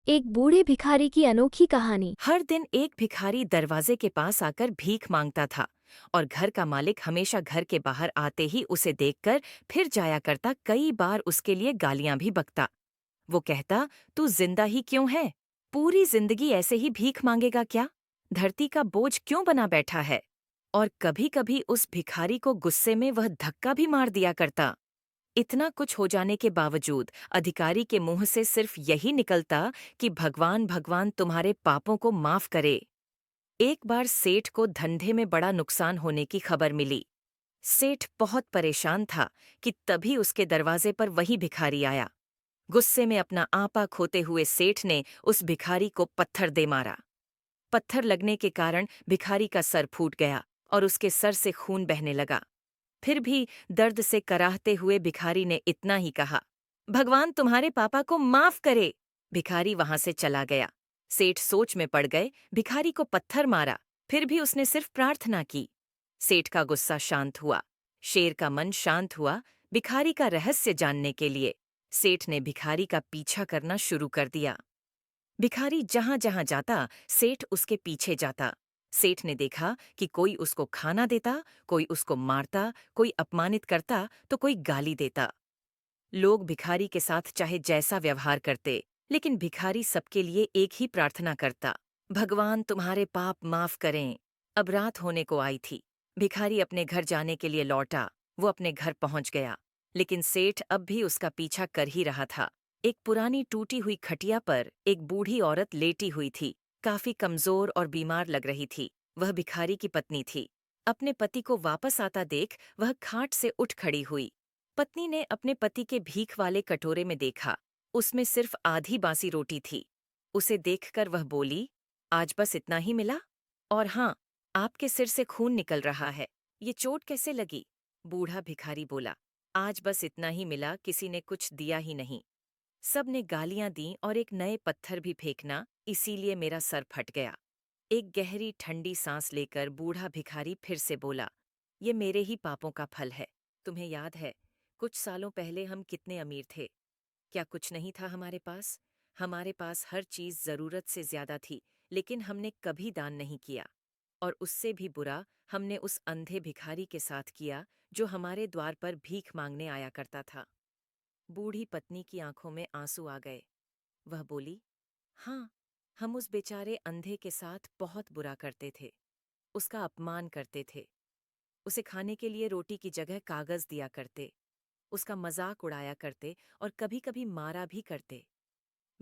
एक बूढ़े भिखारी की अनोखी कहानी। हर दिन एक भिखारी दरवाजे के पास आकर भीख मांगता था और घर का मालिक हमेशा घर के बाहर आते ही उसे देखकर फिर जाया करता। कई बार उसके लिए गालियां भी बकता। वो कहता, तू जिंदा ही क्यों है? पूरी जिंदगी ऐसे ही भीख मांगेगा क्या? धरती का बोझ क्यों बना बैठा है? और कभी कभी उस भिखारी को गुस्से में वह धक्का भी मार दिया करता। इतना कुछ हो जाने के बावजूद अधिकारी के मुंह से सिर्फ यही निकलता कि भगवान भगवान तुम्हारे पापों को माफ करे। एक बार सेठ को धंधे में बड़ा नुकसान होने की खबर मिली। सेठ बहुत परेशान था कि तभी उसके दरवाजे पर वही भिखारी आया। गुस्से में अपना आपा खोते हुए सेठ ने उस भिखारी को पत्थर दे मारा। पत्थर लगने के कारण भिखारी का सर फूट गया और उसके सर से खून बहने लगा। फिर भी दर्द से कराहते हुए भिखारी ने इतना ही कहा, भगवान तुम्हारे पापा को माफ करे। भिखारी वहां से चला गया। सेठ सोच में पड़ गए। भिखारी को पत्थर मारा, फिर भी उसने सिर्फ प्रार्थना की। सेठ का गुस्सा शांत हुआ, शेर का मन शांत हुआ। भिखारी का रहस्य जानने के लिए सेठ ने भिखारी का पीछा करना शुरू कर दिया। भिखारी जहां जहां जाता, सेठ उसके पीछे जाता। सेठ ने देखा कि कोई उसको खाना देता, कोई उसको मारता, कोई अपमानित करता तो कोई गाली देता। लोग भिखारी के साथ चाहे जैसा व्यवहार करते, लेकिन भिखारी सबके लिए एक ही प्रार्थना करता, भगवान तुम्हारे पाप माफ करें। अब रात होने को आई थी। भिखारी अपने घर जाने के लिए लौटा। वो अपने घर पहुंच गया, लेकिन सेठ अब भी उसका पीछा कर ही रहा था। एक पुरानी टूटी हुई खटिया पर एक बूढ़ी औरत लेटी हुई थी। काफी कमजोर और बीमार लग रही थी। वह भिखारी की पत्नी थी। अपने पति को वापस आता देख वह खाट से उठ खड़ी हुई। पत्नी ने अपने पति के भीख वाले कटोरे में देखा। उसमें सिर्फ आधी बासी रोटी थी। उसे देखकर वह बोली, आज बस इतना ही मिला? और हाँ, आपके सिर से खून निकल रहा है। ये चोट कैसे लगी? बूढ़ा भिखारी बोला, आज बस इतना ही मिला, किसी ने कुछ दिया ही नहीं। सब ने गालियां दी और एक नए पत्थर भी फेंकना, इसीलिए मेरा सर फट गया। एक गहरी ठंडी सांस लेकर बूढ़ा भिखारी फिर से बोला, ये मेरे ही पापों का फल है। तुम्हें याद है, कुछ सालों पहले हम कितने अमीर थे? क्या कुछ नहीं था हमारे पास? हमारे पास हर चीज जरूरत से ज्यादा थी, लेकिन हमने कभी दान नहीं किया। और उससे भी बुरा हमने उस अंधे भिखारी के साथ किया जो हमारे द्वार पर भीख मांगने आया करता था। बूढ़ी पत्नी की आंखों में आंसू आ गए। वह बोली, हाँ, हम उस बेचारे अंधे के साथ बहुत बुरा करते थे। उसका अपमान करते थे। उसे खाने के लिए रोटी की जगह कागज दिया करते। उसका मजाक उड़ाया करते और कभी-कभी मारा भी करते।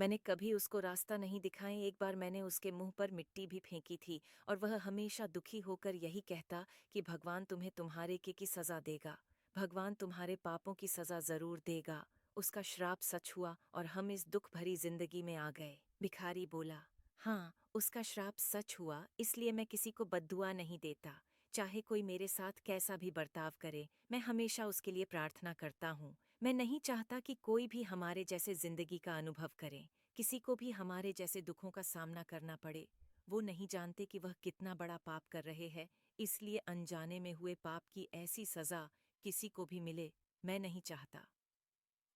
मैंने कभी उसको रास्ता नहीं दिखाए। एक बार मैंने उसके मुंह पर मिट्टी भी फेंकी थी और वह हमेशा दुखी होकर यही कहता कि भगवान तुम्हें तुम्हारे की सजा देगा। भगवान तुम्हारे पापों की सजा जरूर देगा। उसका श्राप सच हुआ और हम इस दुख भरी जिंदगी में आ गए। भिखारी बोला, हाँ, उसका श्राप सच हुआ, इसलिए मैं किसी को बद्दुआ नहीं देता। चाहे कोई मेरे साथ कैसा भी बर्ताव करे, मैं हमेशा उसके लिए प्रार्थना करता हूँ। मैं नहीं चाहता कि कोई भी हमारे जैसे जिंदगी का अनुभव करे, किसी को भी हमारे जैसे दुखों का सामना करना पड़े। वो नहीं जानते कि वह कितना बड़ा पाप कर रहे हैं, इसलिए अनजाने में हुए पाप की ऐसी सजा किसी को भी मिले, मैं नहीं चाहता।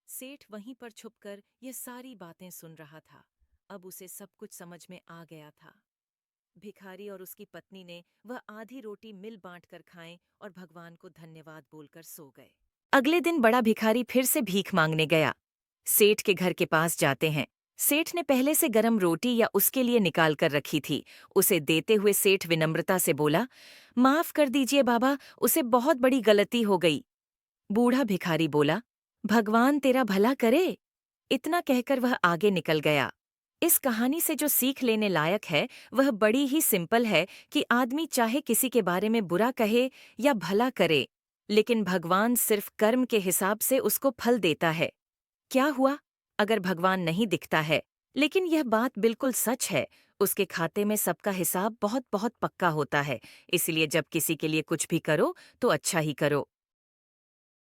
सेठ वहीं पर छुपकर ये सारी बातें सुन रहा था। अब उसे सब कुछ समझ में आ गया था। भिखारी और उसकी पत्नी ने वह आधी रोटी मिल बांट कर खाएं और भगवान को धन्यवाद बोलकर सो गए। अगले दिन बड़ा भिखारी फिर से भीख मांगने गया। सेठ के घर के पास जाते हैं। सेठ ने पहले से गरम रोटी या उसके लिए निकाल कर रखी थी। उसे देते हुए सेठ विनम्रता से बोला, माफ कर दीजिए बाबा, उसे बहुत बड़ी गलती हो गई। बूढ़ा भिखारी बोला, भगवान तेरा भला करे। इतना कहकर वह आगे निकल गया। इस कहानी से जो सीख लेने लायक है वह बड़ी ही सिंपल है कि आदमी चाहे किसी के बारे में बुरा कहे या भला करे, लेकिन भगवान सिर्फ कर्म के हिसाब से उसको फल देता है। क्या हुआ अगर भगवान नहीं दिखता है? लेकिन यह बात बिल्कुल सच है, उसके खाते में सबका हिसाब बहुत बहुत पक्का होता है। इसलिए जब किसी के लिए कुछ भी करो तो अच्छा ही करो।